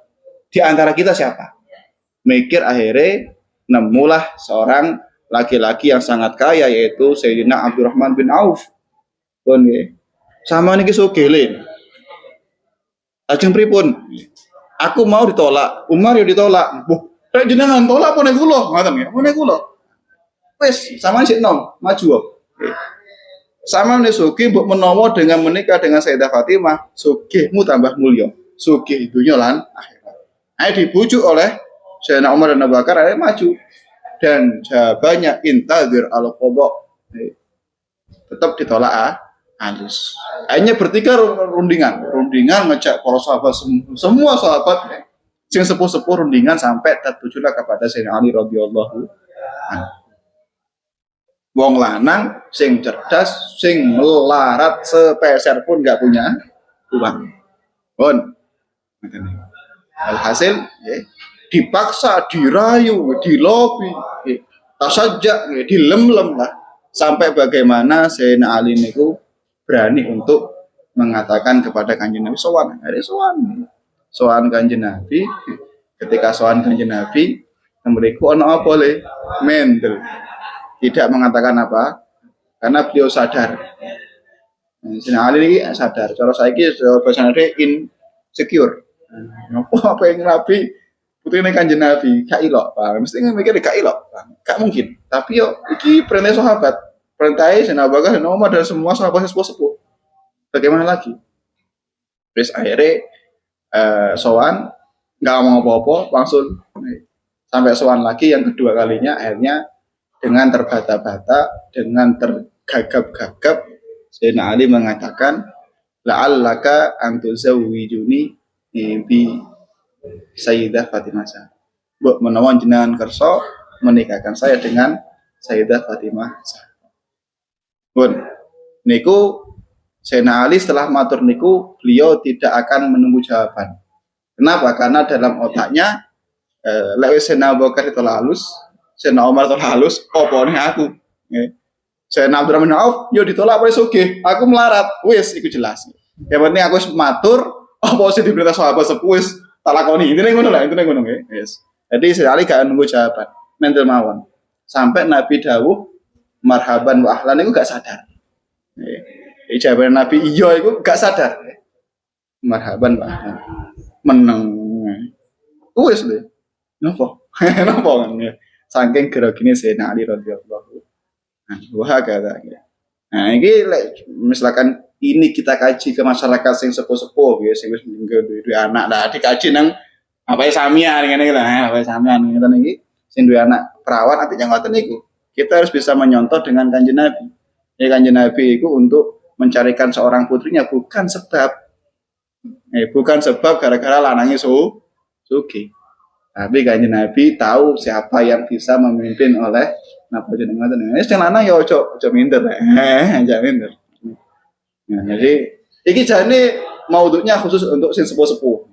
Di antara kita siapa? Mikir akhirnya nemulah seorang laki-laki yang sangat kaya, yaitu Sayyidina Abdurrahman bin Auf. Pun nggih. Sama niki sugih. Ajeng pripun? Aku mau ditolak, Umar yo ditolak. Rek jenengan tolak apa nek kula? Ngoten nggih. Apa nek kula? Wis, sampean sik nom, maju. Sama nek sugih mbok menawa dengan menikah dengan Sayyidah Fatimah, sugihmu tambah mulya. Sugih dunya lan akhirat. Ayo dibujuk oleh Sayyidina Umar dan Abu Bakar, ayo maju. Dan jawabannya intadir al-qadha. Tetap ditolak halus. Akhirnya bertiga rundingan ngecek para sahabat, semua sahabat sing sepuh-sepuh rundingan sampai tertujulah kepada Sayyidina Ali radhiyallahu anhu. Wong lanang sing cerdas, sing melarat sepeser pun nggak punya uang. Pun alhasil dipaksa, dirayu, dilobi, tasajak, dilem-lem lah, sampai bagaimana Sayyidina Ali niku berani untuk mengatakan kepada Kanjeng Nabi sowan Kanjeng Nabi. Ketika sowan Kanjeng Nabi Mereka ono apa le? Mental. Tidak mengatakan apa? Karena beliau sadar. Sayyidina Ali ini sadar. Cara saiki bahasa insecure. Apa yang Nabi putri ini Kanjeng Nabi gak ilok, Pak. Mesti mikir gak ilok, Pak. Gak mungkin. Tapi yo iki perintah sahabat. Perintahnya Sayyidina Abu Bakar dan Umar dan semua sahabat sepuh-sepuh. Bagaimana lagi? Terus akhirnya sowan nggak mau apa-apa langsung sampai sowan lagi yang kedua kalinya akhirnya dengan terbata-bata dengan tergagap-gagap Sayyidina Ali mengatakan la'allaka antuzawwijuni bi Sayyidah Fatimah. Mbok menawa jenengan kersa menikahkan saya dengan Sayyidah Fatimah. Pun niku Sayyidina Ali setelah matur niku beliau tidak akan menunggu jawaban. Kenapa? Karena dalam otaknya lek wis Sayyidina Abu Bakar ditolak halus, Sayyidina Umar tolak halus, opone aku. Sayyidina Abdurrahman bin Auf yo ditolak wis oke, aku melarat, wis iku jelas. Yang penting aku wis matur, apa sih diperintah sahabat sepuh wis tak lakoni. Intine ngono lah, intine ngono nggih. Wis. Jadi Sayyidina Ali gak nunggu jawaban, mental mawon. Sampai Nabi dawuh marhaban wa ahlan iku gak sadar. Jawaban Nabi iya itu gak sadar. Marhaban Pak. Meneng. Wis lho. Napa? Napa kan? Saking gerogine Sayyidina Ali radhiyallahu anhu. Wah kata. Nah, ini misalkan ini kita kaji ke masyarakat sing sepuh-sepuh ya sing wis meninggal duwe anak. Nah, dikaji nang apa samian ngene iki lah, apa samian ngene iki sing duwe anak perawan artinya ngoten niku. Kita harus bisa menyontoh dengan Kanjeng Nabi. Ya Kanjeng Nabi itu untuk mencarikan seorang putrinya bukan sebab gara-gara lanangnya sugi. Tapi Kanjeng Nabi tahu siapa yang bisa memimpin oleh napa jenengan ngoten. Wis lanang ya aja minder. Aja minder. Nah, jadi iki jane maudhunya khusus untuk sing sepuh-sepuh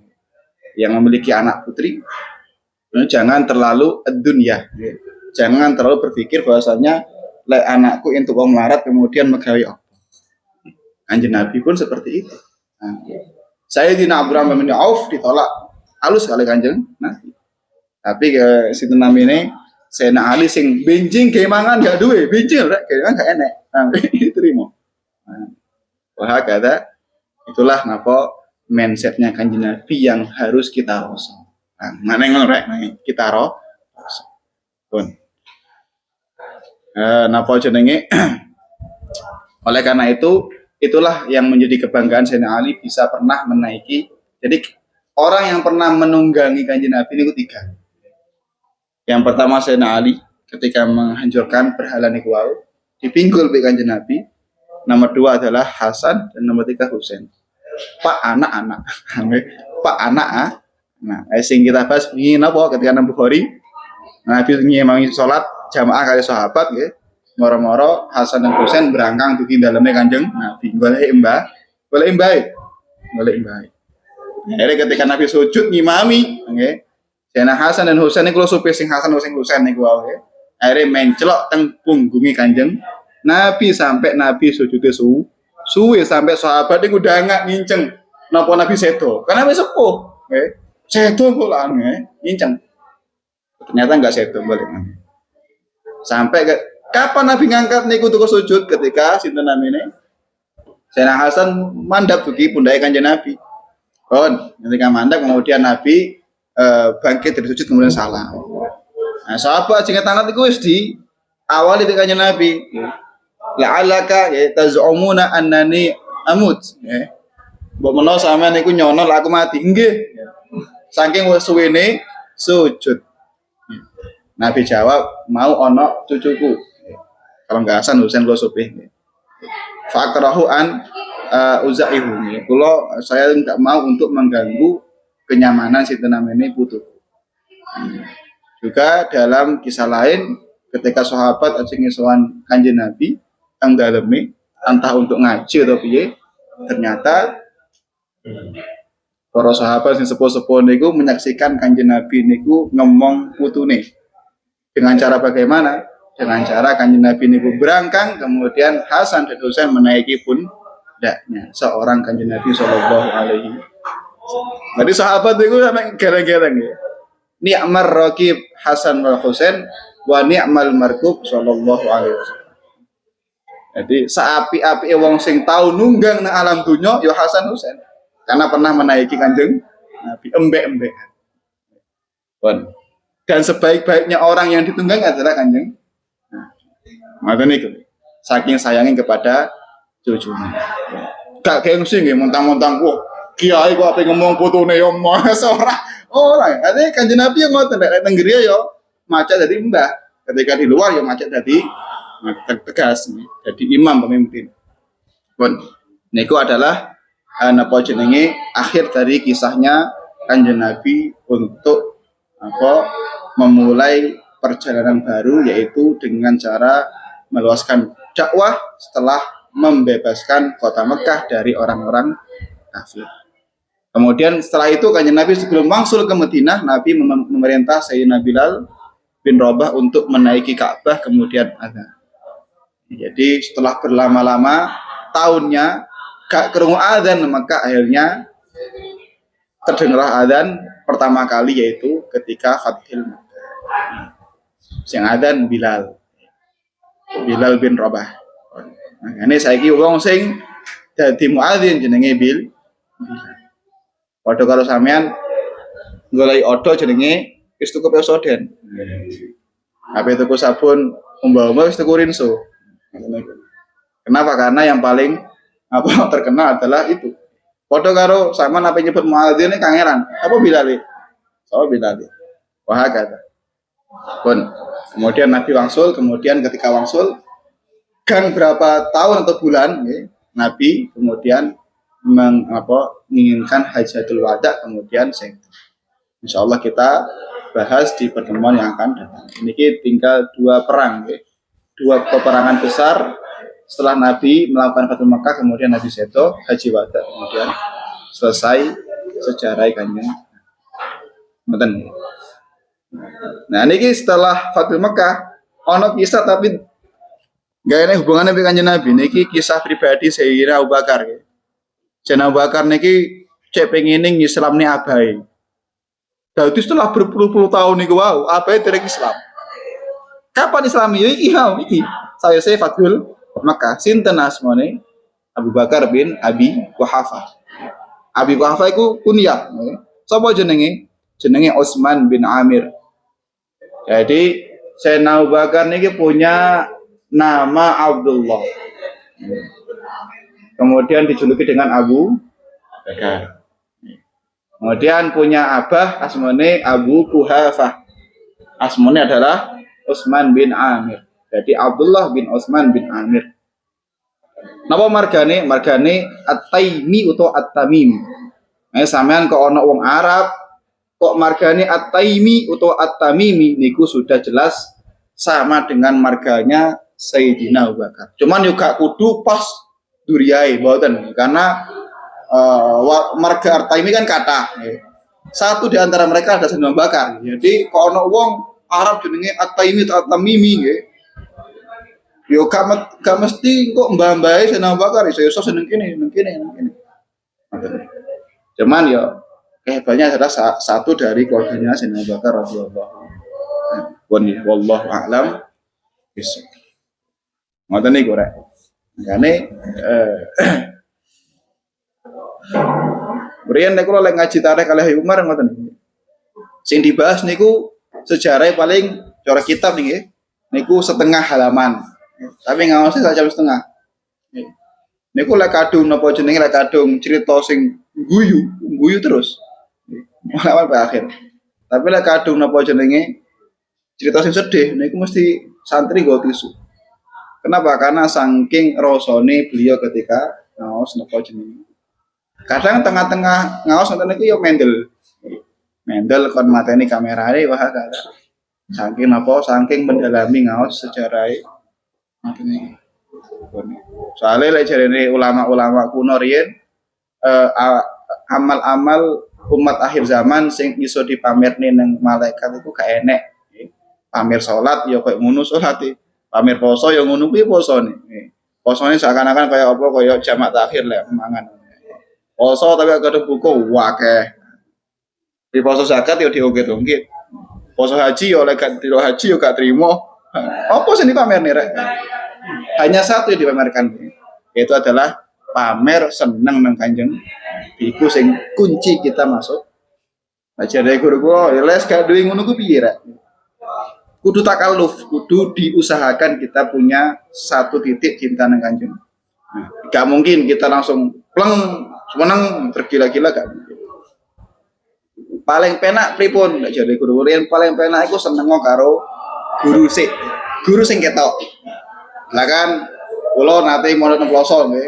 yang memiliki anak putri. Jangan terlalu dunya. Jangan terlalu berpikir bahwasanya lek anakku entuk wong melarat kemudian megawe apa. Kanjeng Nabi pun seperti itu. Nah, Sayyidina Abdurrahman bin Auf ditolak halus kali Kanjeng Nabi. Tapi ke situ namine Sayyidina Ali sing benjing ge mangan gak duwe, benjing rek gak enek. Nah, diterima. Nah, wah kata itulah napa mindsetnya Kanjeng Nabi yang harus kita rasa. Nah, mana ngono rek kita rasa. Pun. Napa jenenge? Oleh karena itu itulah yang menjadi kebanggaan Sayyidina Ali bisa pernah menaiki. Jadi orang yang pernah menunggangi Kanjeng Nabi ini tiga. Yang pertama Sayyidina Ali ketika menghancurkan berhala niku wau dipinggul oleh Kanjeng Nabi. Nomor dua adalah Hasan dan nomor tiga Husain. Pak anak-anak. Pak anak. Nah, sing kita bahas ini napa ketika nang Bukhari Nabi ngimangi salat jamaah kali sahabat nggih. Moro-moro Hasan dan Husain berangkang dugi daleme Kanjeng Nabi. Golek mbah. Akhirnya ketika Nabi sujud ngimami nggih. Sayyidina Hasan dan Husain niku supir sing Hasan sing Husain niku wae. Akhirnya mencelok teng punggungi Kanjeng Nabi sampai Nabi sujudnya suwe sampai sahabat niku udah nggak nginceng napa Nabi sedo. Karena wis sepuh, nggih. Sedo kok lah nginceng. Ternyata enggak sedo balik. Sampai kapan Nabi ngangkat niku tuku sujud ketika sinten namine Sayyidina Hasan mandap dugi pundake Kanjeng Nabi. Kon, ketika mandap kemudian Nabi bangkit dari sujud kemudian salam. Nah, sahabat sing tangan iku wis di awali dari Kanjeng Nabi. La'alaka taz'umuna annani amut. Mbok menawa sampean niku nyono aku mati. Nggih. Saking wis suwene sujud. Nabi jawab, mau ono cucuku. Kalau enggak Hasan Husain kula supih. Fakrahu an uzaihu. Kula saya enggak mau untuk mengganggu kenyamanan sinten namene putuku. Juga dalam kisah lain ketika sahabat ajeng sowan Kanjeng Nabi teng daleme entah untuk ngaji atau piye, ternyata para sahabat sing sepuh-sepuh niku menyaksikan Kanjeng Nabi niku ngomong putune. Dengan cara bagaimana? Dengan cara Kanjeng Nabi niku berangkang kemudian Hasan dan Husain menaiki pundaknya seorang Kanjeng Nabi sallallahu alaihi wasallam. Jadi sahabat niku sampe gereng-gereng ya. ni'mar raqib Hasan wal Husain wa ni'mal markub sallallahu alaihi wasallam. Jadi saapi-api wong sing tau nunggang nang alam dunya ya Hasan Husain. Karena pernah menaiki Kanjeng Nabi embek-embek. Dan sebaik-baiknya orang yang ditunggangi adalah Kanjeng. Ngoten niku. Saking sayangnya kepada cucunya. Gak gengsi nggih mentang-mentang kiai kok ape ngomong putune yo mas ora. Ora, ade Kanjeng Nabi yang ngoten nek teng griya yo macet dadi mbah. Ketika di luar yo macet dadi tegas jadi imam pemimpin. Pun niku adalah napa jenenge akhir dari kisahnya Kanjeng Nabi untuk memulai perjalanan baru yaitu dengan cara meluaskan dakwah setelah membebaskan kota Mekah dari orang-orang kafir. Kemudian setelah itu Kanjeng Nabi sebelum wangsul ke Madinah, Nabi memerintah Sayyidina Bilal bin Rabah untuk menaiki Ka'bah kemudian azan. Jadi setelah berlama-lama tahunnya gak kerungu azan, maka akhirnya terdengarlah azan pertama kali yaitu ketika Fathul Makkah. Sing azan Bilal bin Rabah. Nah, ini saiki wong sing dadi muadzin jenenge Bilal. Padha karo sampean golek odo jenenge wis tuku Pepsodent. Ape tuku sabun umba-umba wis tuku Rinso. Kenapa? Karena yang paling terkenal adalah itu. Padha karo sampean ape nyebut muadzin ini kangeran. Apa Bilal? Oh Bilal. Wah kata. Pun kemudian Nabi wangsul, kemudian ketika wangsul gang berapa tahun atau bulan Nabi kemudian menginginkan hajatul wada kemudian insya Allah kita bahas di pertemuan yang akan datang. Ini tinggal dua perang, dua peperangan besar setelah Nabi melakukan Fathul Makkah kemudian Nabi seto haji wada kemudian selesai sejarah Kanjeng. Nah ini setelah Fathul Makkah ono kisah tapi gak ada hubungannya dengan Kanjeng Nabi. Niki kisah pribadi Sayyidina Abu Bakar. Sayyidina Abu Bakar niki cek pengen Islam nih abai. Jadi setelah berpuluh-puluh tahun niku wow, abai dari Islam. Kapan Islam iki? Saya Fathul Makkah. Sinten asmane? Abu Bakar bin Abi Quhafah. Abi Quhafah iku kunyah. Sapa jenenge? Jenenge Utsman bin Amir. Jadi Sayyidina Abu Bakar niki punya nama Abdullah. Kemudian dijuluki dengan Abu Bakar. Kemudian punya abah asmane Abu Quhafah. Asmane adalah Utsman bin Amir. Jadi Abdullah bin Utsman bin Amir. Napa margane? Margane At-Taimi utawa At-Tamimi. Sampean kok ana wong Arab kok margane At-Taimi utawa At-Tamimi niku sudah jelas sama dengan marganya Sayyidina Abu Bakar. Cuman juga kudu pas duriai mboten karena marga At-Taimi kan kata. Satu di antara mereka ada Sayyidina Abu Bakar. Jadi kok ana wong Arab jenenge At-Taimi atau At-Tamimi nggih. Yo gak mesti kok mbah-mbahe Sayyidina Abu Bakar iso seneng kene. Cuman ya hebatnya adalah satu dari keluarganya Sayyidina Abu Bakar radhiyallahu anhu. Wallahu a'lam bishawab. Ngoten niku rek. Makane Brian nek kula lek ngaji tarikh kalih Umar ngoten niku. Sing dibahas niku sejarah paling cara kitab nggih. Niku setengah halaman. Tapi ngawase sak jam setengah. Niku lek kadung napa jenenge lek kadung cerita sing guyu terus. Mulai sampai akhir. Tapi lek kadung napa jenenge cerita sing sedih niku mesti santri nggo tisu. Kenapa? Karena saking rasane beliau ketika ngaos napa jenenge. Kadang tengah-tengah ngaos nonton niku yo mendel kon mateni kamerane wah kada. Saking napa? Saking mendalami ngaos sejarah mateni. Soalnya lek jarene ulama-ulama kuno riyen amal-amal umat akhir zaman sing iso dipamerne nang malaikat itu gak enek. Pamer salat ya koyo ngono salate. Pamer poso ya ngono kuwi posone. Posone seakan-akan kaya apa kaya jamak takhir lek mangan. Poso tapi kadang buku wakeh. Di poso zakat ya diungkit-ungkit. Poso haji oleh gak trimo haji yo gak trimo. Apa sih ini pamer nih rek? Hanya satu yang dipamerkan, yaitu adalah pamer seneng nang Kanjeng. Iku sing kunci kita masuk. Aja dari guru gua, ya les gak duwe ngono ku piye rek? Kudu takaluf, kudu diusahakan kita punya satu titik cinta nang Kanjeng. Nah, gak mungkin kita langsung pleng seneng tergila-gila gak mungkin. Paling penak pripun nek jare guru yang paling penak iku seneng karo guru sing ketok. Lah kan kula nate mondok nang ploso nggih.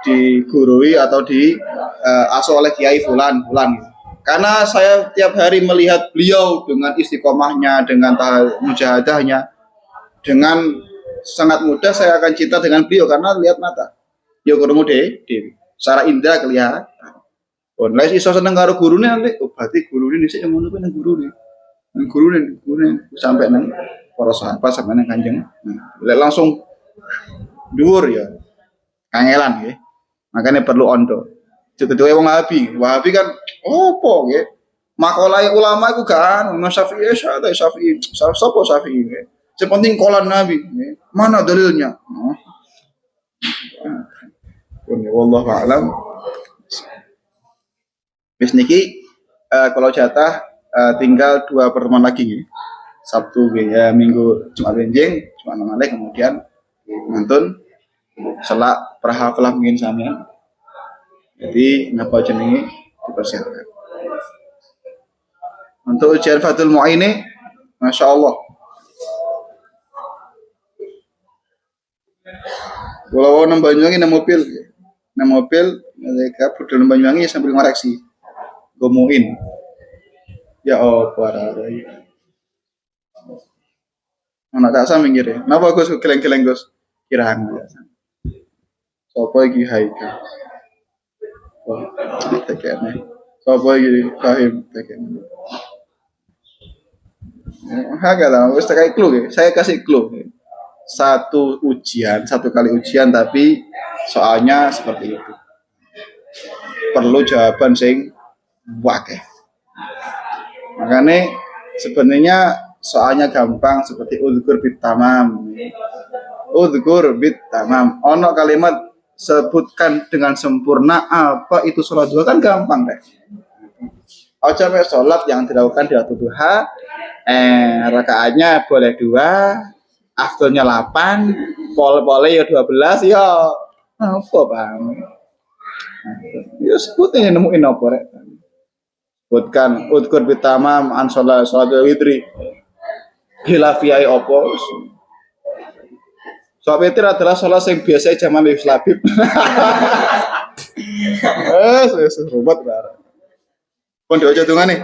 Digurui atau di asuh oleh Kiai Fulan. Karena saya tiap hari melihat beliau dengan istiqomahnya, dengan mujahadahnya, dengan sangat mudah saya akan cinta dengan beliau karena lihat mata. Yo krungu dhewe. Secara indra kelihatan. Oh, nek iso seneng karo gurune nanti, oh berarti gurune dhisik yang ngono kuwi nang gurune. Nang gurune sampai nang para sahabat sampai nang Kanjeng. Lek langsung dhuwur ya. Kangelan nggih. Makanya perlu ondo. Kedua wong Wahabi kan opo nggih. Makalah ulama iku kan Imam Syafi'i sapa Syafi'i nggih. Sing penting qolan Nabi nggih. Mana dalilnya? Wallahu a'lam. Wis niki kalau jatah tinggal 2 pertemuan lagi nggih. Sabtu ya Minggu Jumat benjing, Jumat malih kemudian ngantun selak prahafalah mungkin sampean. Jadi napa jenenge dipersiapkan. Untuk ujian Fathul Mu'in, Masya Allah. Kalau nang Banyuwangi nang mobil, mereka budal nang Banyuwangi sambil ngoreksi. Gomuin. Ya Allah, parah. Anak tak sama ngire. Napa Gus keleng-keleng Gus? Kirang biasa. Sopo iki Haika? Wah, tekene. Sopo iki Fahim tekene. Hagalah, wis tak clue. Saya kasih clue. Satu kali ujian tapi soalnya seperti itu. Perlu jawaban sing wakeh. Makanya sebenarnya soalnya gampang seperti udhkur bit tamam. Ono kalimat sebutkan dengan sempurna apa itu sholat duha kan gampang deh. Ojo sholat yang dilakukan di waktu duha, rakaatnya boleh 2, afdolnya 8, pol-pole ya 12 ya. Apa Bang? Ya sebutin nemuin apa rek. Sebutkan udhkur bit tamam an sholat witri. Hilafiyai opo. Sholat witir adalah sholat yang biasa zaman Yus Labib. Rubat barang. Pun diwaca dungan nih.